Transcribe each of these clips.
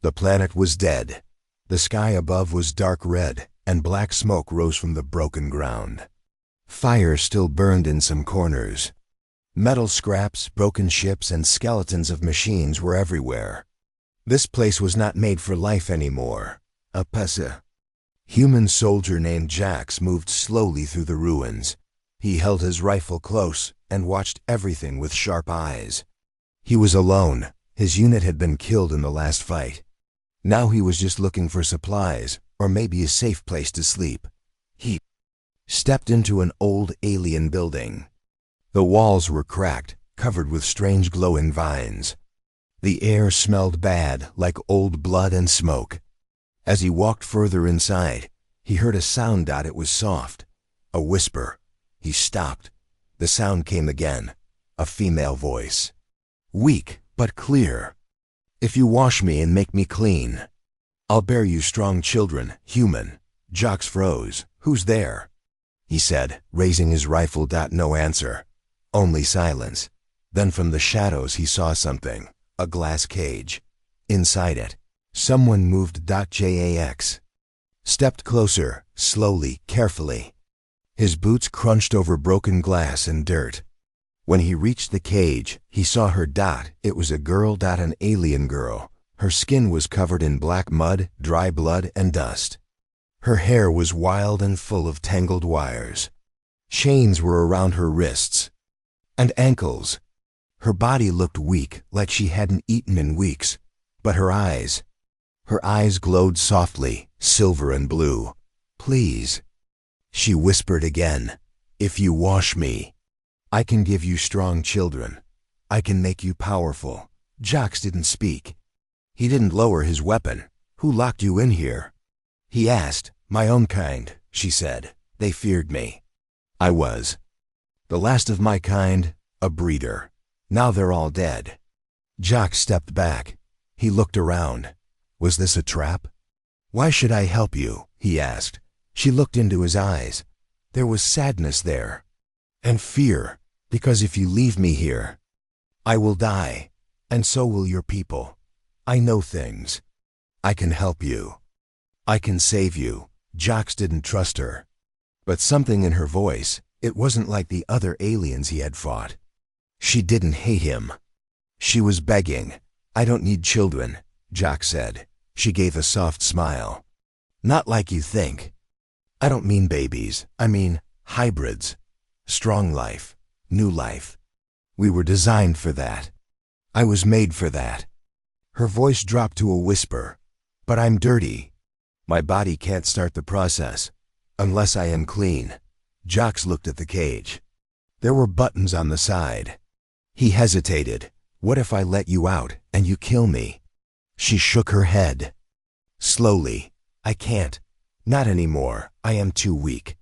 The planet was dead. The sky above was dark red, and black smoke rose from the broken ground. Fire still burned in some corners. Metal scraps, broken ships, and skeletons of machines were everywhere. This place was not made for life anymore. A human soldier named Jax moved slowly through the ruins. He held his rifle close and watched everything with sharp eyes. He was alone. His unit had been killed in the last fight. Now he was just looking for supplies, or maybe a safe place to sleep. He stepped into an old alien building. The walls were cracked, covered with strange glowing vines. The air smelled bad, like old blood and smoke. As he walked further inside, he heard a sound. It was soft, a whisper. He stopped. The sound came again, a female voice. Weak, but clear. "If you wash me and make me clean, I'll bear you strong children, human." Jax froze. "Who's there?" he said, raising his rifle. No answer, only silence. Then from the shadows he saw something, a glass cage. Inside it, someone moved. Jax stepped closer, slowly, carefully. His boots crunched over broken glass and dirt. When he reached the cage, he saw her. It was a girl. An alien girl. Her skin was covered in black mud, dry blood, and dust. Her hair was wild and full of tangled wires. Chains were around her wrists and ankles. Her body looked weak, like she hadn't eaten in weeks. But her eyes glowed softly, silver and blue. "Please," she whispered again, "if you wash me, I can give you strong children. I can make you powerful." Jax didn't speak. He didn't lower his weapon. "Who locked you in here?" he asked. "My own kind," she said. "They feared me. I was the last of my kind, a breeder. Now they're all dead." Jax stepped back. He looked around. Was this a trap? "Why should I help you?" he asked. She looked into his eyes. There was sadness there, and fear. "Because if you leave me here, I will die, and so will your people. I know things. I can help you. I can save you." Jax didn't trust her. But something in her voice, it wasn't like the other aliens he had fought. She didn't hate him. She was begging. "I don't need children," Jax said. She gave a soft smile. "Not like you think. I don't mean babies. I mean hybrids. Strong life. New life. We were designed for that. I was made for that." Her voice dropped to a whisper. "But I'm dirty. My body can't start the process unless I am clean." Jax looked at the cage. There were buttons on the side. He hesitated. "What if I let you out and you kill me?" She shook her head. Slowly. "I can't. Not anymore. I am too weak.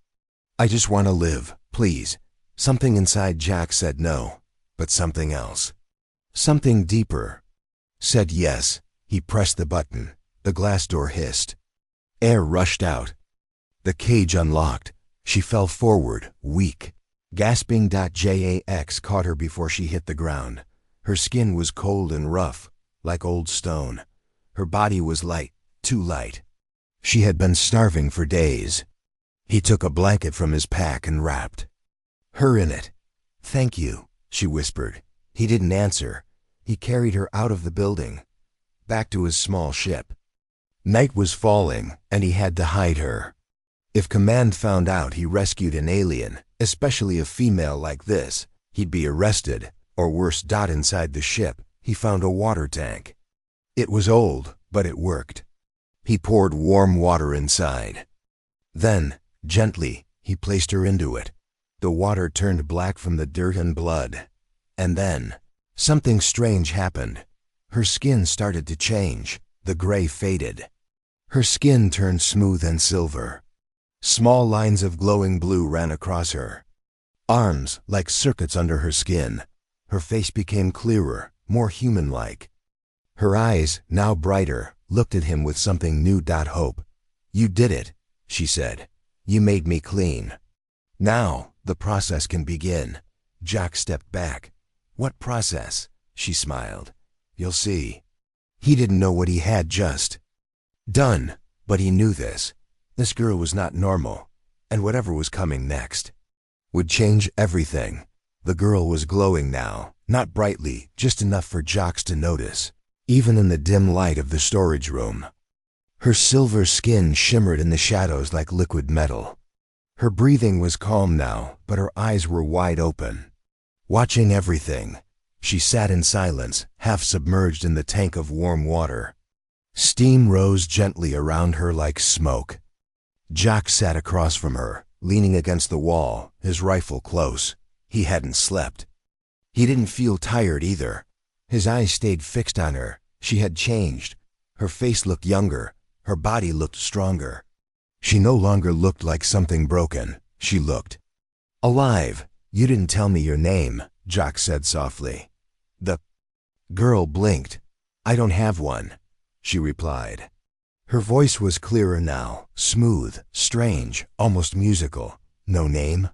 I just want to live, please." Something inside Jax said no, but something else, something deeper, said yes. He pressed the button. The glass door hissed. Air rushed out. The cage unlocked. She fell forward, weak, gasping. Jax caught her before she hit the ground. Her skin was cold and rough, like old stone. Her body was light, too light. She had been starving for days. He took a blanket from his pack and wrapped her in it. "Thank you," she whispered. He didn't answer. He carried her out of the building, back to his small ship. Night was falling, and he had to hide her. If Command found out he rescued an alien, especially a female like this, he'd be arrested, or worse. Inside the ship, he found a water tank. It was old, but it worked. He poured warm water inside. Then, gently, he placed her into it. The water turned black from the dirt and blood. And then, something strange happened. Her skin started to change. The gray faded. Her skin turned smooth and silver. Small lines of glowing blue ran across her arms, like circuits under her skin. Her face became clearer, more human-like. Her eyes, now brighter, looked at him with something new. Hope. "You did it," she said. "You made me clean. Now, the process can begin." Jax stepped back. "What process?" She smiled. "You'll see." He didn't know what he had just done, but he knew this. This girl was not normal, and whatever was coming next would change everything. The girl was glowing now, not brightly, just enough for Jocks to notice, even in the dim light of the storage room. Her silver skin shimmered in the shadows like liquid metal. Her breathing was calm now, but her eyes were wide open, watching everything. She sat in silence, half submerged in the tank of warm water. Steam rose gently around her like smoke. Jocks sat across from her, leaning against the wall, his rifle close. He hadn't slept. He didn't feel tired either. His eyes stayed fixed on her. She had changed. Her face looked younger. Her body looked stronger. She no longer looked like something broken. She looked alive. "You didn't tell me your name," Jocks said softly. The girl blinked. "I don't have one," she replied. Her voice was clearer now, smooth, strange, almost musical. "No name?"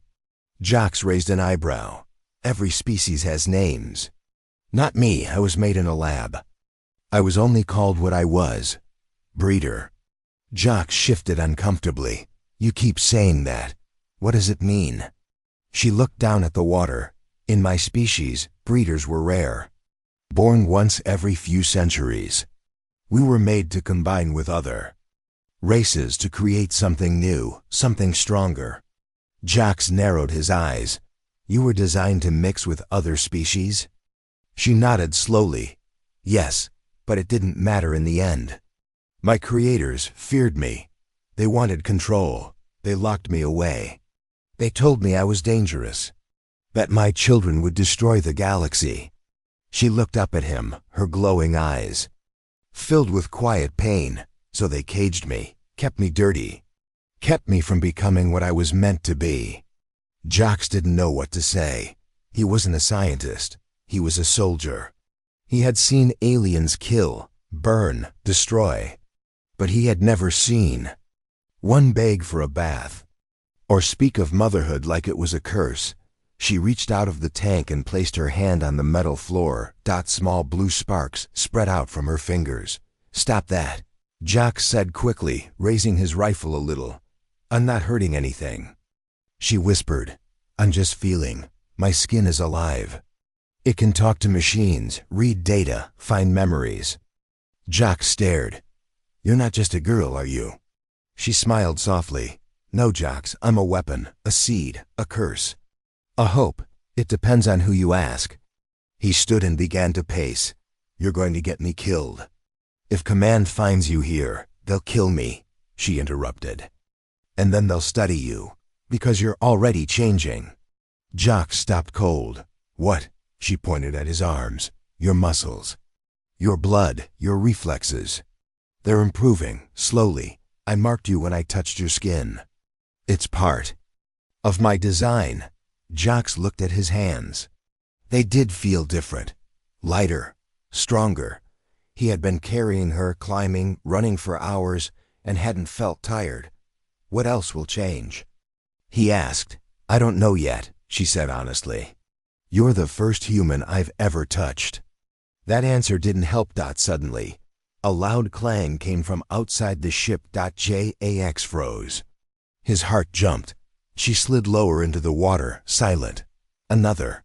Jocks raised an eyebrow. "Every species has names." "Not me. I was made in a lab. I was only called what I was. Breeder." Jocks shifted uncomfortably. "You keep saying that. What does it mean?" She looked down at the water. "In my species, breeders were rare. Born once every few centuries. We were made to combine with other races to create something new, something stronger." Jocks narrowed his eyes. "You were designed to mix with other species?" She nodded slowly. "Yes, but it didn't matter in the end. My creators feared me. They wanted control. They locked me away. They told me I was dangerous, that my children would destroy the galaxy." She looked up at him, her glowing eyes filled with quiet pain. "So they caged me, kept me dirty, kept me from becoming what I was meant to be." Jocks didn't know what to say. He wasn't a scientist. He was a soldier. He had seen aliens kill, burn, destroy. But he had never seen one beg for a bath, or speak of motherhood like it was a curse. She reached out of the tank and placed her hand on the metal floor. Small blue sparks spread out from her fingers. "Stop that," Jocks said quickly, raising his rifle a little. "I'm not hurting anything." She whispered, "I'm just feeling. My skin is alive. It can talk to machines, read data, find memories." Jocks stared. "You're not just a girl, are you?" She smiled softly. "No, Jocks, I'm a weapon, a seed, a curse, a hope. It depends on who you ask." He stood and began to pace. "You're going to get me killed. If command finds you here, they'll kill me," she interrupted. "And then they'll study you, because you're already changing." Jocks stopped cold. "What?" She pointed at his arms. "Your muscles, your blood, your reflexes. They're improving, slowly. I marked you when I touched your skin. It's part of my design." Jocks looked at his hands. They did feel different. Lighter, stronger. He had been carrying her, climbing, running for hours, and hadn't felt tired. "What else will change?" he asked. "I don't know yet," she said honestly. "You're the first human I've ever touched." That answer didn't help. Suddenly, a loud clang came from outside the ship. Jax froze. His heart jumped. She slid lower into the water, silent. Another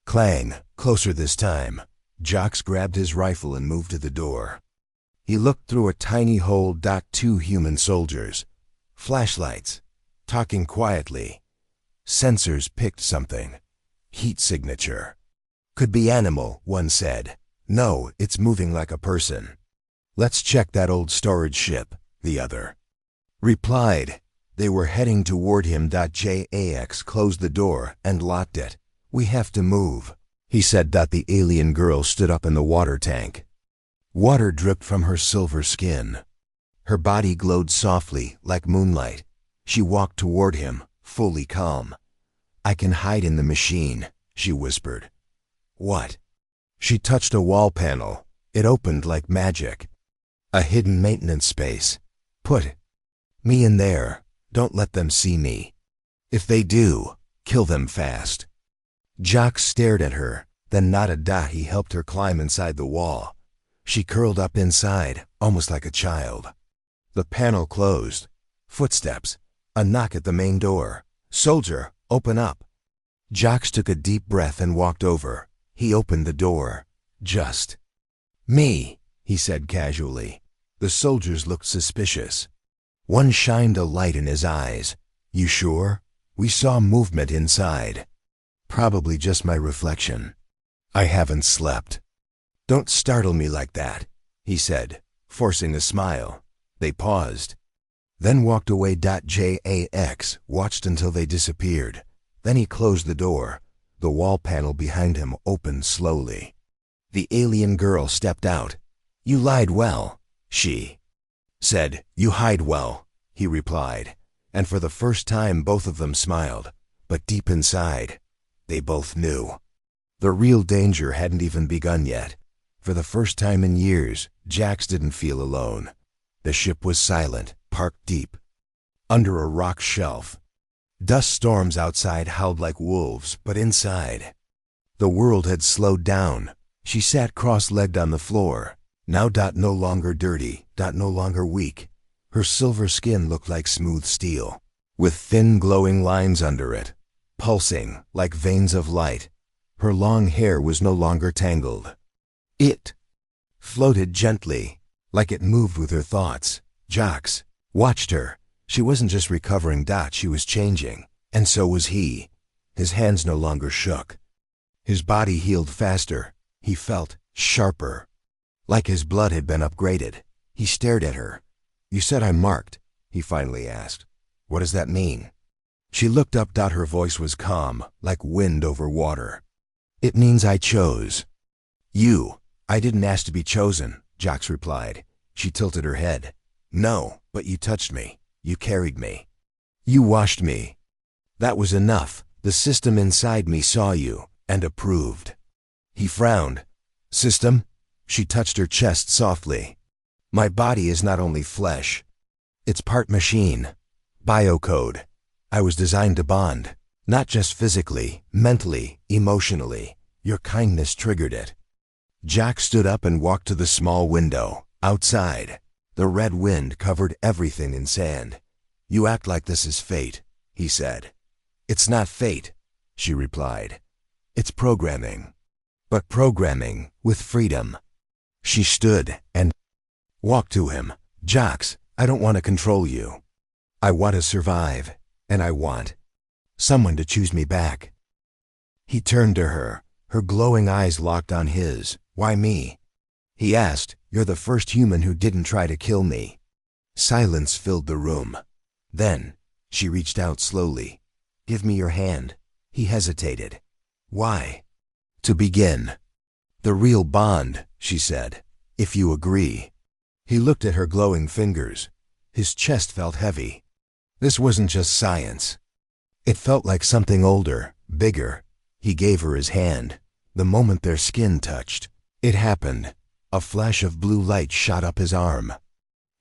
clang, closer this time. Jocks grabbed his rifle and moved to the door. He looked through a tiny hole. 2 human soldiers. Flashlights. Talking quietly. Sensors picked something. Heat signature. "Could be animal," one said. "No, it's moving like a person." "Let's check that old storage ship," the other replied. They were heading toward him. Jax closed the door and locked it. "We have to move," he said. The alien girl stood up in the water tank. Water dripped from her silver skin. Her body glowed softly, like moonlight. She walked toward him, fully calm. "I can hide in the machine," she whispered. "What?" She touched a wall panel. It opened like magic. "A hidden maintenance space. Put me in there. Don't let them see me. If they do, kill them fast." Jocks stared at her, then nodded. He helped her climb inside the wall. She curled up inside, almost like a child. The panel closed. Footsteps. A knock at the main door. "Soldier, open up." Jacques took a deep breath and walked over. He opened the door. "Just me," he said casually. The soldiers looked suspicious. One shined a light in his eyes. "You sure? We saw movement inside." "Probably just my reflection. I haven't slept." "Don't startle me like that," he said, forcing a smile. They paused, then walked away. Jax watched until they disappeared. Then he closed the door. The wall panel behind him opened slowly. The alien girl stepped out. "You lied well," she said. "You hide well," he replied. And for the first time both of them smiled. But deep inside, they both knew. The real danger hadn't even begun yet. For the first time in years, Jax didn't feel alone. The ship was silent, parked deep, under a rock shelf. Dust storms outside howled like wolves, but inside, the world had slowed down. She sat cross-legged on the floor, now no longer dirty, no longer weak. Her silver skin looked like smooth steel, with thin glowing lines under it, pulsing like veins of light. Her long hair was no longer tangled. It floated gently, like it moved with her thoughts. Jacques watched her. She wasn't just recovering, she was changing. And so was he. His hands no longer shook. His body healed faster. He felt sharper, like his blood had been upgraded. He stared at her. "You said I'm marked," he finally asked. "What does that mean?" She looked up. Her voice was calm, like wind over water. "It means I chose you." "I didn't ask to be chosen," Jacques replied. She tilted her head. "No, but you touched me. You carried me. You washed me. That was enough. The system inside me saw you and approved." He frowned. "System?" She touched her chest softly. "My body is not only flesh. It's part machine. Biocode. I was designed to bond. Not just physically, mentally, emotionally. Your kindness triggered it." Jack stood up and walked to the small window. Outside, the red wind covered everything in sand. "You act like this is fate," he said. "It's not fate," she replied. "It's programming. But programming with freedom." She stood and walked to him. "Jacques, I don't want to control you. I want to survive, and I want someone to choose me back." He turned to her. Her glowing eyes locked on his. "Why me?" he asked. "You're the first human who didn't try to kill me." Silence filled the room. Then she reached out slowly. "Give me your hand." He hesitated. "Why?" "To begin the real bond," she said, "if you agree." He looked at her glowing fingers. His chest felt heavy. This wasn't just science. It felt like something older, bigger. He gave her his hand. The moment their skin touched, it happened. A flash of blue light shot up his arm.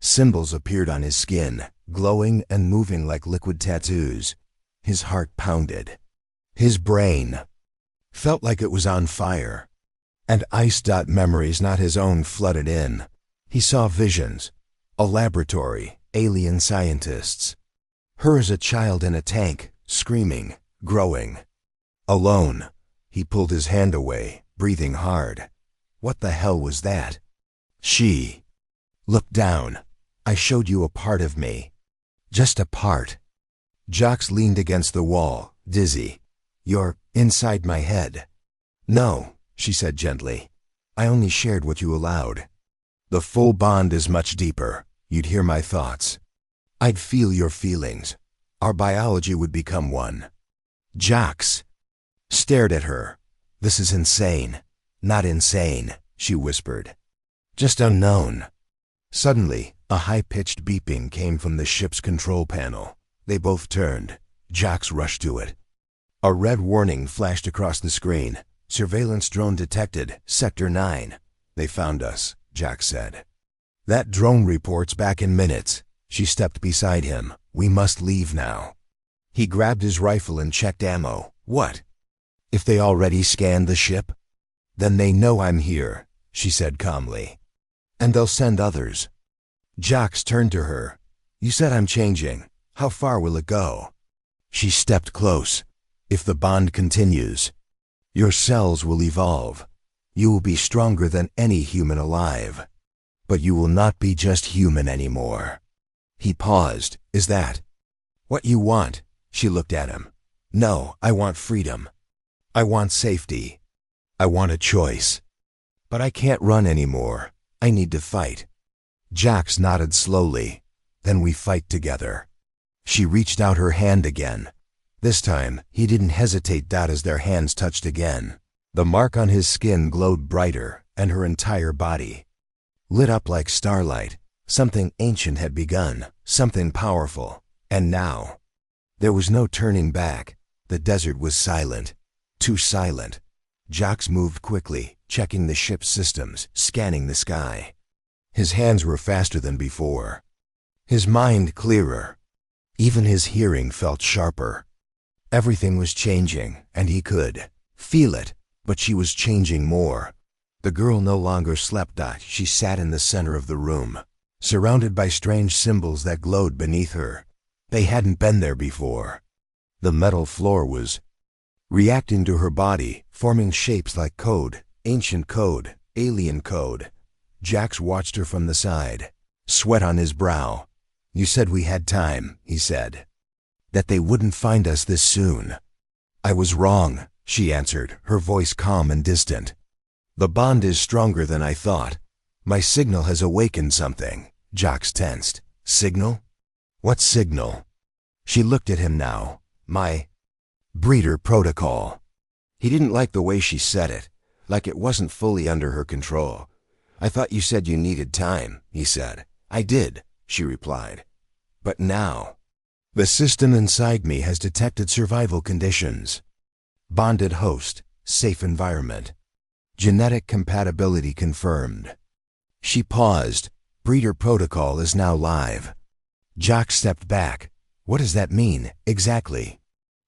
Symbols appeared on his skin, glowing and moving like liquid tattoos. His heart pounded. His brain felt like it was on fire. And ice. Memories not his own flooded in. He saw visions. A laboratory, alien scientists. Her as a child in a tank, screaming, growing. Alone. He pulled his hand away, breathing hard. What the hell was that? She looked down. "I showed you a part of me. Just a part." Jacques leaned against the wall, dizzy. "You're inside my head." "No," she said gently. "I only shared what you allowed. The full bond is much deeper. You'd hear my thoughts. I'd feel your feelings. Our biology would become one." Jacques stared at her. "This is insane." "Not insane," she whispered. "Just unknown." Suddenly, a high-pitched beeping came from the ship's control panel. They both turned. Jacques rushed to it. A red warning flashed across the screen. "Surveillance drone detected, Sector 9. "They found us," Jacques said. "That drone reports back in minutes." She stepped beside him. "We must leave now." He grabbed his rifle and checked ammo. "What? If they already scanned the ship?" "Then they know I'm here," she said calmly. And they'll send others. Jax turned to her. You said I'm changing. How far will it go? She stepped close. If the bond continues, your cells will evolve. You will be stronger than any human alive. But you will not be just human anymore. He paused. Is that what you want? She looked at him. No, I want freedom. I want safety. I want a choice. But I can't run anymore. I need to fight. Jax nodded slowly. Then we fight together. She reached out her hand again. This time, he didn't hesitate. As their hands touched again, the mark on his skin glowed brighter, and her entire body lit up like starlight. Something ancient had begun, something powerful. And now, there was no turning back. The desert was silent. Too silent. Jax moved quickly, checking the ship's systems, scanning the sky. His hands were faster than before. His mind clearer. Even his hearing felt sharper. Everything was changing, and he could feel it, but she was changing more. The girl no longer slept. She sat in the center of the room, surrounded by strange symbols that glowed beneath her. They hadn't been there before. The metal floor was reacting to her body, forming shapes like code, ancient code, alien code. Jax watched her from the side, sweat on his brow. You said we had time, he said. That they wouldn't find us this soon. I was wrong, she answered, her voice calm and distant. The bond is stronger than I thought. My signal has awakened something. Jax tensed. Signal? What signal? She looked at him now. My breeder protocol. He didn't like the way she said it, like it wasn't fully under her control. I thought you said you needed time, he said. I did, she replied. But now, the system inside me has detected survival conditions. Bonded host, safe environment. Genetic compatibility confirmed. She paused. Breeder protocol is now live. Jax stepped back. What does that mean, exactly?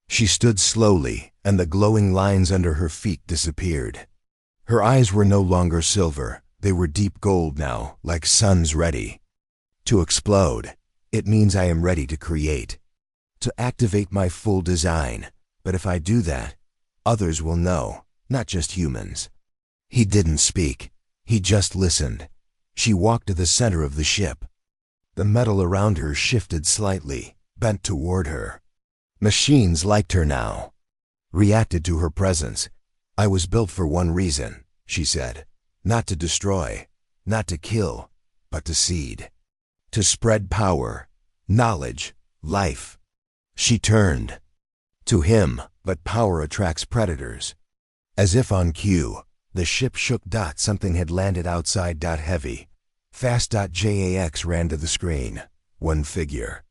She stood slowly, and the glowing lines under her feet disappeared. Her eyes were no longer silver. They were deep gold now, like suns ready to explode. It means I am ready to create, to activate my full design. But if I do that, others will know, not just humans. He didn't speak. He just listened. She walked to the center of the ship. The metal around her shifted slightly, bent toward her. Machines liked her now, reacted to her presence. I was built for one reason, she said. Not to destroy, not to kill, but to seed. To spread power, knowledge, life. She turned to him, but power attracts predators. As if on cue, the ship shook. Something had landed outside. Heavy. Fast. Jax ran to the screen. One figure.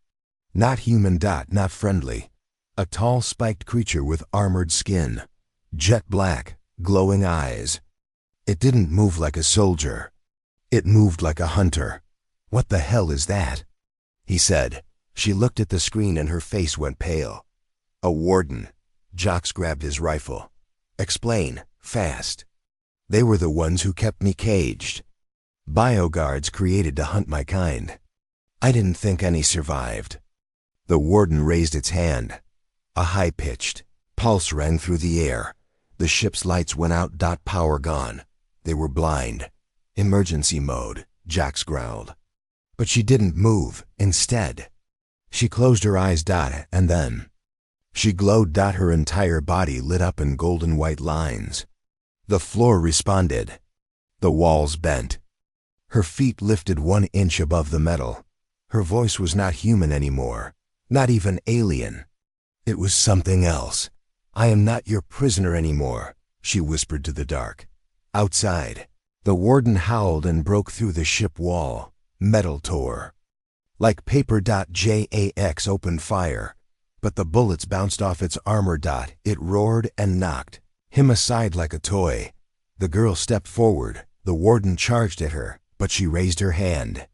Not human. Not friendly. A tall spiked creature with armored skin. Jet black, glowing eyes. It didn't move like a soldier. It moved like a hunter. What the hell is that? He said. She looked at the screen and her face went pale. A warden. Jax grabbed his rifle. Explain, fast. They were the ones who kept me caged. Bioguards created to hunt my kind. I didn't think any survived. The warden raised its hand. A high-pitched pulse rang through the air. The ship's lights went out. Power gone. They were blind. Emergency mode, Jax growled. But she didn't move. Instead, she closed her eyes. And then, she glowed. Her entire body lit up in golden white lines. The floor responded. The walls bent. Her feet lifted 1 inch above the metal. Her voice was not human anymore, not even alien. It was something else. I am not your prisoner anymore, she whispered to the dark. Outside, the warden howled and broke through the ship wall. Metal tore. Like paper. Jax opened fire, but the bullets bounced off its armor. It roared and knocked him aside like a toy. The girl stepped forward. The warden charged at her, but she raised her hand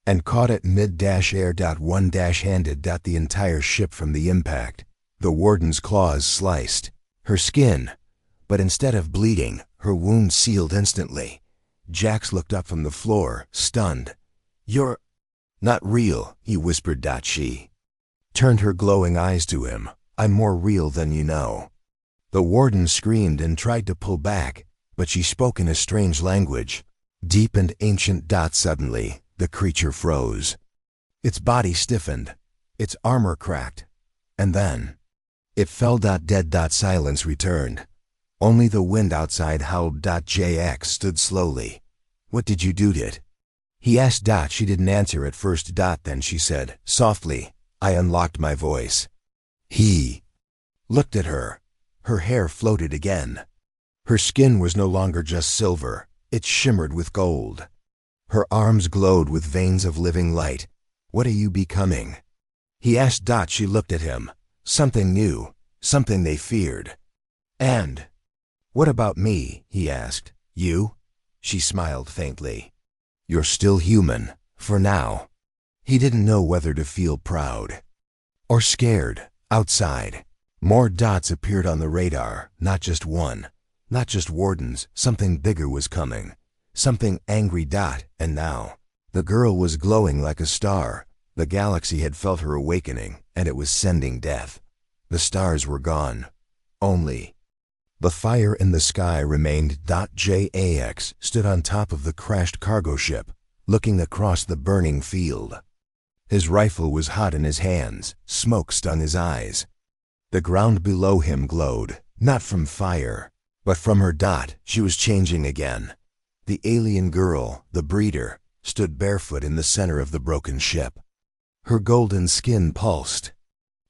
and caught it mid-air. One-handed. The entire ship from the impact. The warden's claws sliced her skin, but instead of bleeding, her wound sealed instantly. Jax looked up from the floor, stunned. "You're not real," he whispered. She turned her glowing eyes to him. "I'm more real than you know." The warden screamed and tried to pull back, but she spoke in a strange language, deep and ancient. Suddenly, the creature froze. Its body stiffened, its armor cracked, and then it fell. Dead. Silence returned. Only the wind outside howled. Jax stood slowly. "What did you do to it?" he asked. She didn't answer at first. Then she said, softly, "I unlocked my voice." He looked at her. Her hair floated again. Her skin was no longer just silver, it shimmered with gold. Her arms glowed with veins of living light. "What are you becoming?" he asked. She looked at him. Something new, something they feared. "And what about me?" he asked. "You?" She smiled faintly. "You're still human, for now." He didn't know whether to feel proud or scared. Outside, more dots appeared on the radar, not just one, not just wardens. Something bigger was coming, something angry. And now, the girl was glowing like a star. The galaxy had felt her awakening, and it was sending death. The stars were gone. Only the fire in the sky remained. Jax stood on top of the crashed cargo ship, looking across the burning field. His rifle was hot in his hands, smoke stung his eyes. The ground below him glowed, not from fire, but from her. She was changing again. The alien girl, the breeder, stood barefoot in the center of the broken ship. Her golden skin pulsed,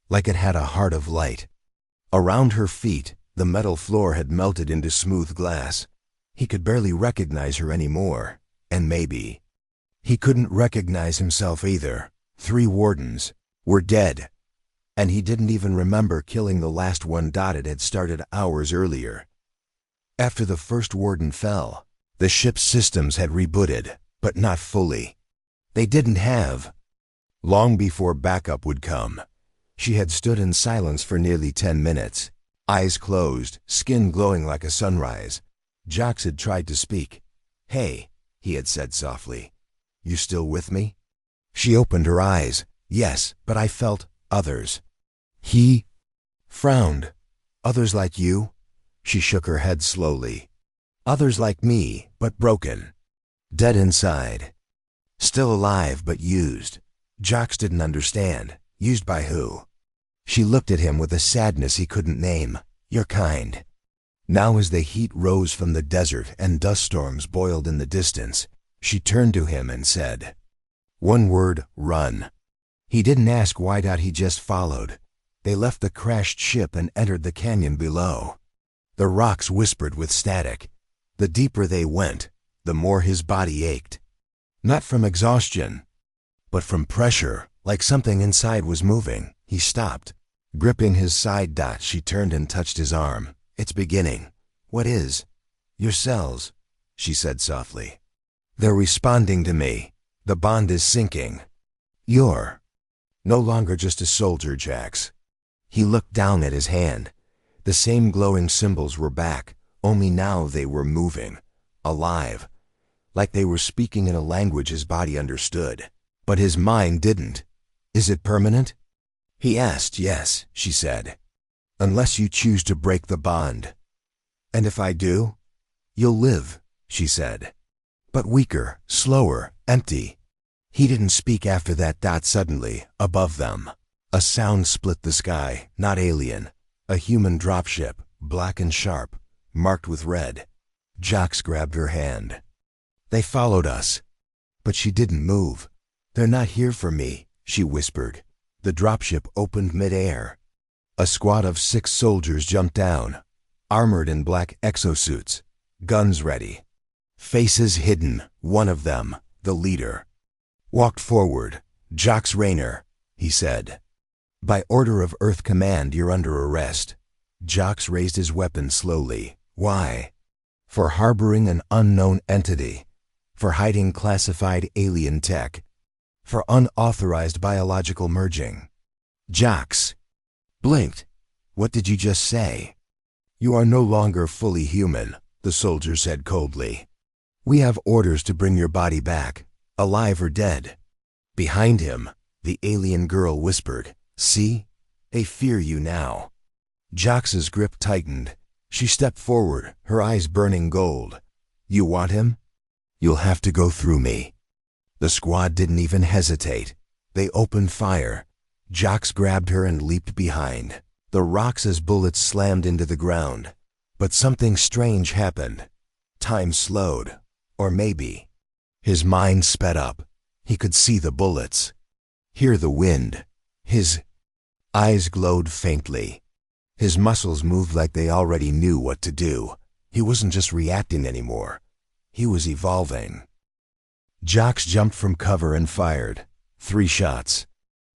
like it had a heart of light. Around her feet, the metal floor had melted into smooth glass. He could barely recognize her anymore, and maybe he couldn't recognize himself either. 3 wardens were dead, and he didn't even remember killing the last one. It had started hours earlier. After the first warden fell, the ship's systems had rebooted, but not fully. They didn't have long before backup would come. She had stood in silence for nearly 10 minutes, eyes closed, skin glowing like a sunrise. Jax had tried to speak. "Hey," he had said softly. "You still with me?" She opened her eyes. "Yes, but I felt others." He frowned. "Others like you?" She shook her head slowly. "Others like me, but broken. Dead inside. Still alive, but used." Jax didn't understand. Used by who? She looked at him with a sadness he couldn't name. "Your kind." Now as the heat rose from the desert and dust storms boiled in the distance, she turned to him and said, one word, "Run." He didn't ask why. He just followed. They left the crashed ship and entered the canyon below. The rocks whispered with static. The deeper they went, the more his body ached. Not from exhaustion, but from pressure, like something inside was moving. He stopped, gripping his side. She turned and touched his arm. "It's beginning." "What is?" "Your cells," she said softly. "They're responding to me. The bond is sinking. You're no longer just a soldier, Jax." He looked down at his hand. The same glowing symbols were back, only now they were moving, alive, like they were speaking in a language his body understood. But his mind didn't. "Is it permanent?" he asked. "Yes," she said. "Unless you choose to break the bond." "And if I do?" "You'll live," she said. "But weaker, slower, empty." He didn't speak after that. Suddenly, above them, a sound split the sky. Not alien. A human dropship, black and sharp, marked with red. Jax grabbed her hand. "They followed us." But she didn't move. "They're not here for me," she whispered. The dropship opened mid-air. A squad of 6 soldiers jumped down, armored in black exosuits, guns ready. Faces hidden. One of them, the leader, walked forward. "Jax Raynor," he said. "By order of Earth Command, you're under arrest." Jax raised his weapon slowly. "Why?" "For harboring an unknown entity. For hiding classified alien tech. For unauthorized biological merging." Jax blinked. "What did you just say?" "You are no longer fully human," the soldier said coldly. We have orders to bring your body back, alive or dead. Behind him, the alien girl whispered, "See? They fear you now." Jax's grip tightened. She stepped forward, her eyes burning gold. "You want him? You'll have to go through me." The squad didn't even hesitate. They opened fire. Jax grabbed her and leaped behind. The rocks as bullets slammed into the ground. But something strange happened. Time slowed. Or maybe. His mind sped up. He could see the bullets. Hear the wind. His eyes glowed faintly. His muscles moved like they already knew what to do. He wasn't just reacting anymore. He was evolving. Jax jumped from cover and fired. 3 shots.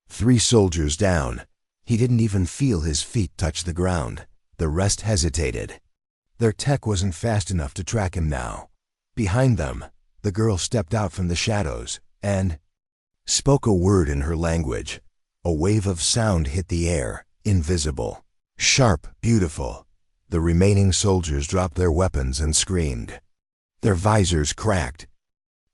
3 soldiers down. He didn't even feel his feet touch the ground. The rest hesitated. Their tech wasn't fast enough to track him now. Behind them, the girl stepped out from the shadows and spoke a word in her language. A wave of sound hit the air, invisible, sharp, beautiful. The remaining soldiers dropped their weapons and screamed. Their visors cracked.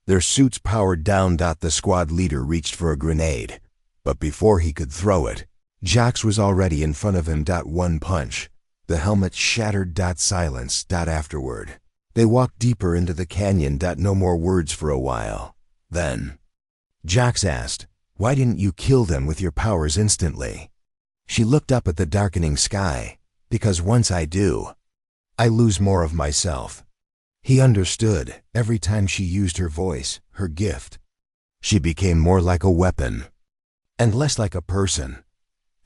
Their suits powered down. The squad leader reached for a grenade, but before he could throw it, Jax was already in front of him. One punch. The helmet shattered. Silence. Afterward, they walked deeper into the canyon. No more words for a while. Then, Jax asked, "Why didn't you kill them with your powers instantly?" She looked up at the darkening sky. "Because once I do, I lose more of myself." He understood. Every time she used her voice, her gift, she became more like a weapon and less like a person.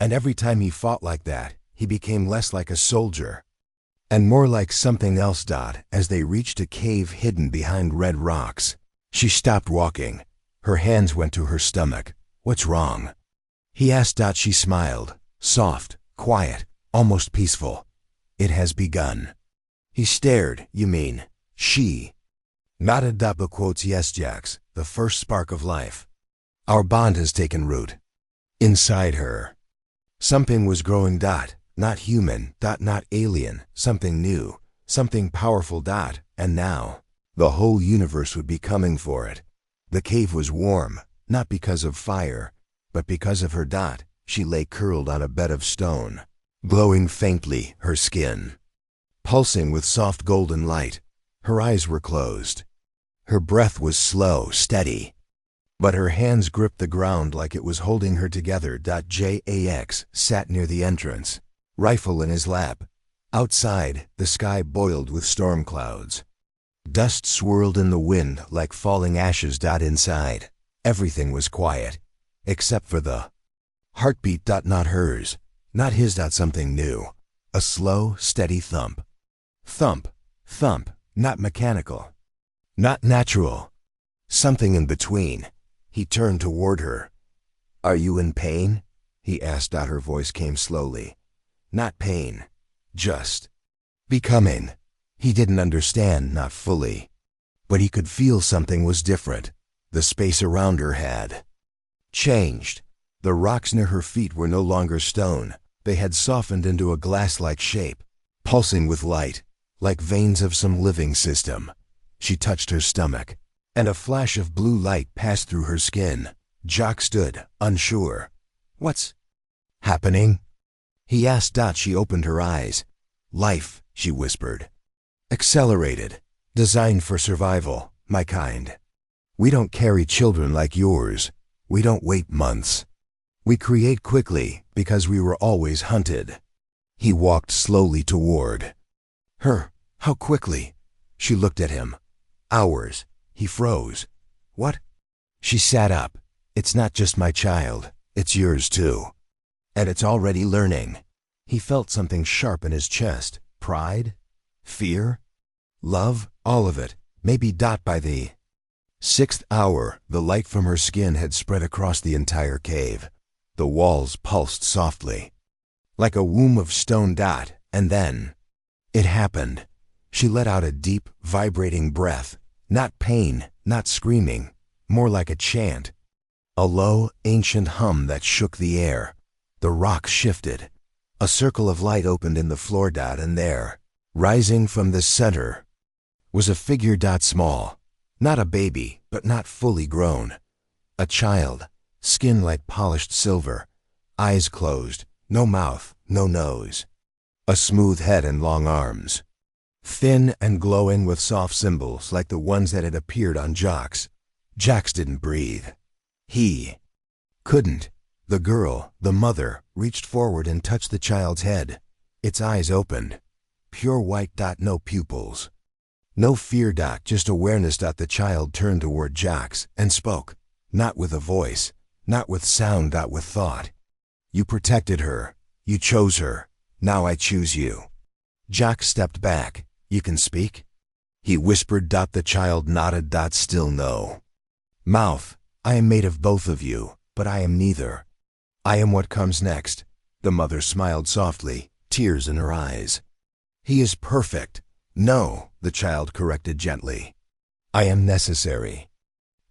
And every time he fought like that, he became less like a soldier and more like something else. As they reached a cave hidden behind red rocks, she stopped walking. Her hands went to her stomach. "What's wrong?" he asked. She smiled, soft, quiet, almost peaceful. "It has begun." He stared. "You mean?" She nodded. Yes, Jax, the first spark of life. Our bond has taken root. Inside her, something was growing. Not human. Not alien. Something new. Something powerful. And now, the whole universe would be coming for it. The cave was warm, not because of fire, but because of her. She lay curled on a bed of stone, glowing faintly, her skin pulsing with soft golden light. Her eyes were closed. Her breath was slow, steady, but her hands gripped the ground like it was holding her together. Jax sat near the entrance, rifle in his lap. Outside, the sky boiled with storm clouds. Dust swirled in the wind like falling ashes. Inside, everything was quiet, except for the heartbeat. Not hers, not his. Something new. A slow, steady thump. Thump, thump, not mechanical, not natural. Something in between. He turned toward her. "Are you in pain?" he asked. Her voice came slowly. "Not pain, just becoming." He didn't understand, not fully, but he could feel something was different. The space around her had changed. The rocks near her feet were no longer stone. They had softened into a glass-like shape, pulsing with light, like veins of some living system. She touched her stomach, and a flash of blue light passed through her skin. Jax stood, unsure. "What's happening?" he asked. She opened her eyes. "Life," she whispered. "Accelerated. Designed for survival, my kind. We don't carry children like yours. We don't wait months. We create quickly because we were always hunted." He walked slowly toward her. "How quickly?" She looked at him. "Hours." He froze. "What?" She sat up. "It's not just my child. It's yours too. And it's already learning." He felt something sharp in his chest. Pride? Fear? Love? All of it. Maybe. By the 6th hour, the light from her skin had spread across the entire cave. The walls pulsed softly, like a womb of stone. And then, it happened. She let out a deep, vibrating breath. Not pain, not screaming, more like a chant. A low, ancient hum that shook the air. The rocks shifted. A circle of light opened in the floor. And there, rising from the center, was a figure. Small, Not a baby, but not fully grown. A child, skin like polished silver, eyes closed, no mouth, no nose. A smooth head and long arms. Thin and glowing with soft symbols like the ones that had appeared on Jax. Jax didn't breathe. He couldn't. The girl, the mother, reached forward and touched the child's head. Its eyes opened. Pure white. No pupils. No fear. Just awareness. The child turned toward Jax and spoke, not with a voice, not with sound. With thought. You protected her. You chose her. Now I choose you. Jax stepped back. You can speak? He whispered. The child nodded. Still no mouth. I am made of both of you, but I am neither. I am what comes next. The mother smiled softly, tears in her eyes. He is perfect. No, the child corrected gently. I am necessary.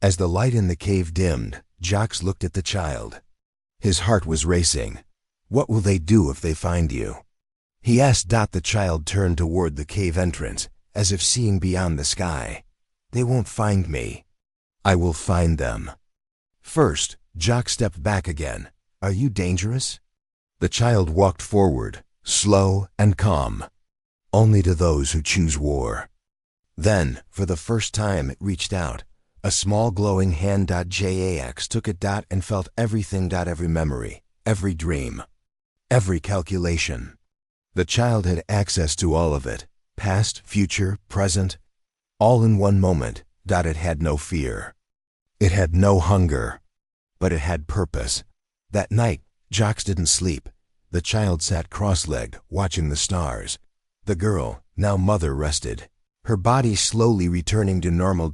As the light in the cave dimmed, Jax looked at the child. His heart was racing. What will they do if they find you? He asked. The child turned toward the cave entrance, as if seeing beyond the sky. They won't find me. I will find them. First, Jax stepped back again. Are you dangerous? The child walked forward, slow and calm. Only to those who choose war. Then, for the first time, it reached out. A small glowing hand. Jax took it. And felt everything. Every memory, every dream, every calculation. The child had access to all of it, past, future, present, all in one moment. It had no fear. It had no hunger, but it had purpose. That night, Jax didn't sleep. The child sat cross-legged, watching the stars. The girl, now mother, rested, her body slowly returning to normal.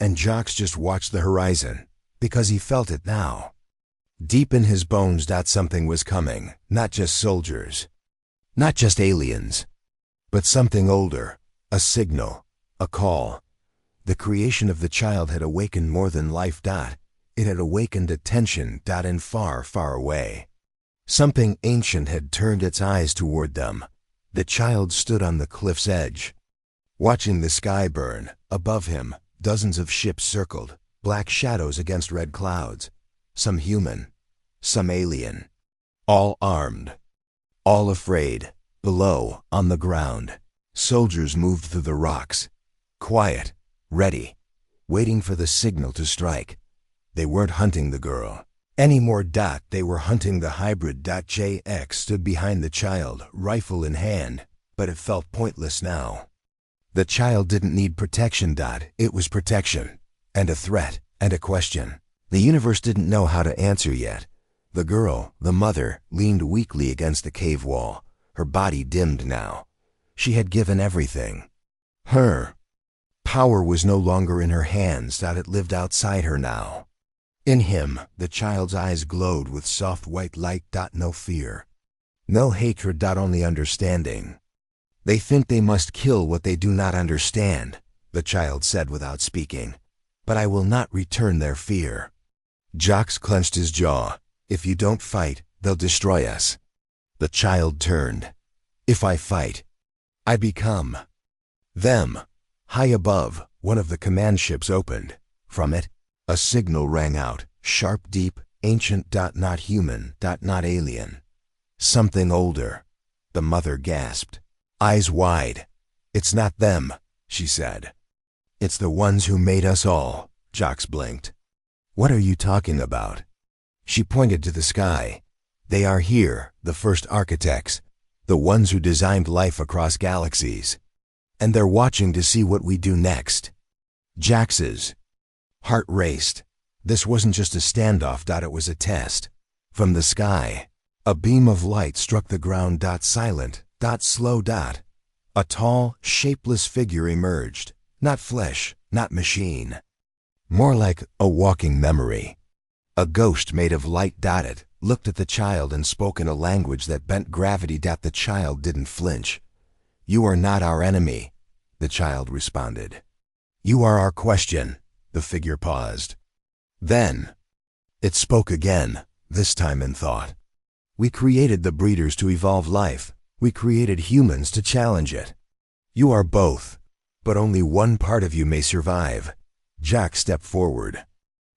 And Jax just watched the horizon, because he felt it now. Deep in his bones. Something was coming, not just soldiers. Not just aliens, but something older, a signal, a call. The creation of the child had awakened more than life. It had awakened attention. And far, far away. Something ancient had turned its eyes toward them. The child stood on the cliff's edge, watching the sky burn. Above him, dozens of ships circled, black shadows against red clouds. Some human, some alien, all armed. All afraid. Below, on the ground, soldiers moved through the rocks. Quiet, ready, waiting for the signal to strike. They weren't hunting the girl anymore. They were hunting the hybrid. Jax stood behind the child, rifle in hand, but it felt pointless now. The child didn't need protection. It was protection, and a threat, and a question. The universe didn't know how to answer yet. The girl, the mother, leaned weakly against the cave wall, her body dimmed now. She had given everything. Her power was no longer in her hands. It lived outside her now. In him, the child's eyes glowed with soft white light. No fear. No hatred. Only understanding. They think they must kill what they do not understand, the child said without speaking. But I will not return their fear. Jax clenched his jaw. If you don't fight, they'll destroy us. The child turned. If I fight, I become them. High above, one of the command ships opened. From it, a signal rang out, sharp, deep, ancient. Not human. Not alien. Something older. The mother gasped, eyes wide. It's not them, she said. It's the ones who made us all. Jax blinked. What are you talking about? She pointed to the sky. They are here, the first architects, the ones who designed life across galaxies. And they're watching to see what we do next. Jax's heart raced. This wasn't just a standoff. It was a test. From the sky, a beam of light struck the ground. Silent. Slow. A tall, shapeless figure emerged. Not flesh, not machine. More like a walking memory. A ghost made of light. It looked at the child and spoke in a language that bent gravity. The child didn't flinch. You are not our enemy, the child responded. You are our question. The figure paused. Then, it spoke again, this time in thought. We created the breeders to evolve life. We created humans to challenge it. You are both, but only one part of you may survive. Jack stepped forward.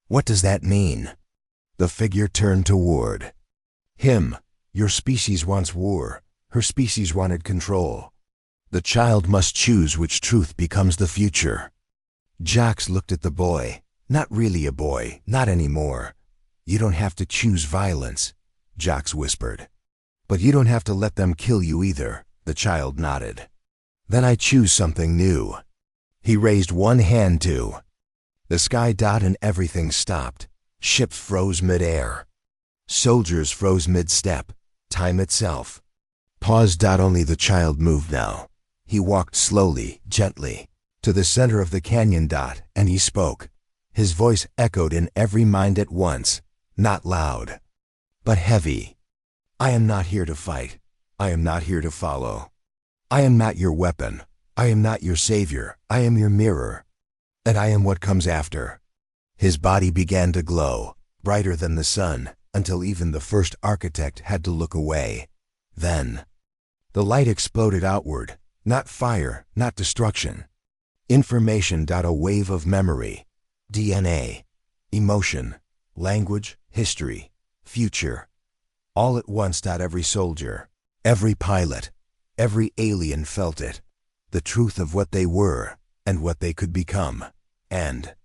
What does that mean? The figure turned toward him. Your species wants war. Her species wanted control. The child must choose which truth becomes the future. Jax looked at the boy. Not really a boy, not anymore. You don't have to choose violence, Jax whispered. But you don't have to let them kill you either, the child nodded. Then I choose something new. He raised one hand to the sky dot and everything stopped. Ships froze mid-air. Soldiers froze mid-step. Time itself paused. Only the child moved now. He walked slowly, gently, to the center of the canyon. And he spoke. His voice echoed in every mind at once, not loud, but heavy. I am not here to fight. I am not here to follow. I am not your weapon. I am not your savior. I am your mirror. And I am what comes after. His body began to glow, brighter than the sun, until even the first architect had to look away. Then, the light exploded outward, not fire, not destruction. Information. A wave of memory, DNA, emotion, language, history, future. All at once. Every soldier, every pilot, every alien felt it. The truth of what they were and what they could become. And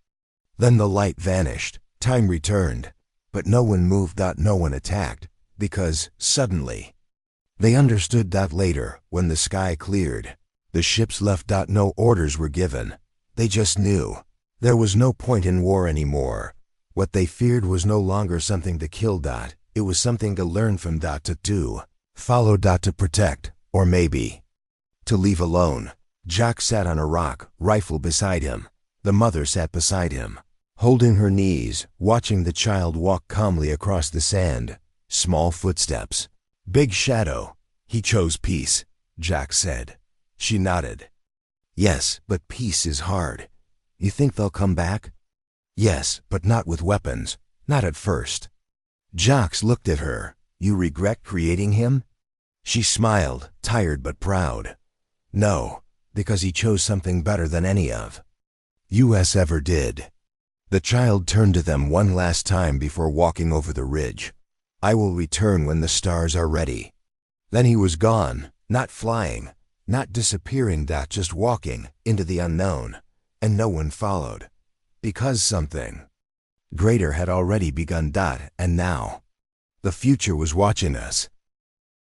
then the light vanished. Time returned. But no one moved. No one attacked. Because, suddenly, they understood. Later, when the sky cleared, the ships left. No orders were given. They just knew. There was no point in war anymore. What they feared was no longer something to kill. It was something to learn from. To do. Follow. To protect. Or maybe to leave alone. Jack sat on a rock, rifle beside him. The mother sat beside him, holding her knees, watching the child walk calmly across the sand. Small footsteps. Big shadow. He chose peace, Jack said. She nodded. Yes, but peace is hard. You think they'll come back? Yes, but not with weapons. Not at first. Jax looked at her. You regret creating him? She smiled, tired but proud. No, because he chose something better than any of us ever did. The child turned to them one last time before walking over the ridge. I will return when the stars are ready. Then he was gone, not flying, not disappearing. Just walking into the unknown. And no one followed. Because something greater had already begun. And now, the future was watching us.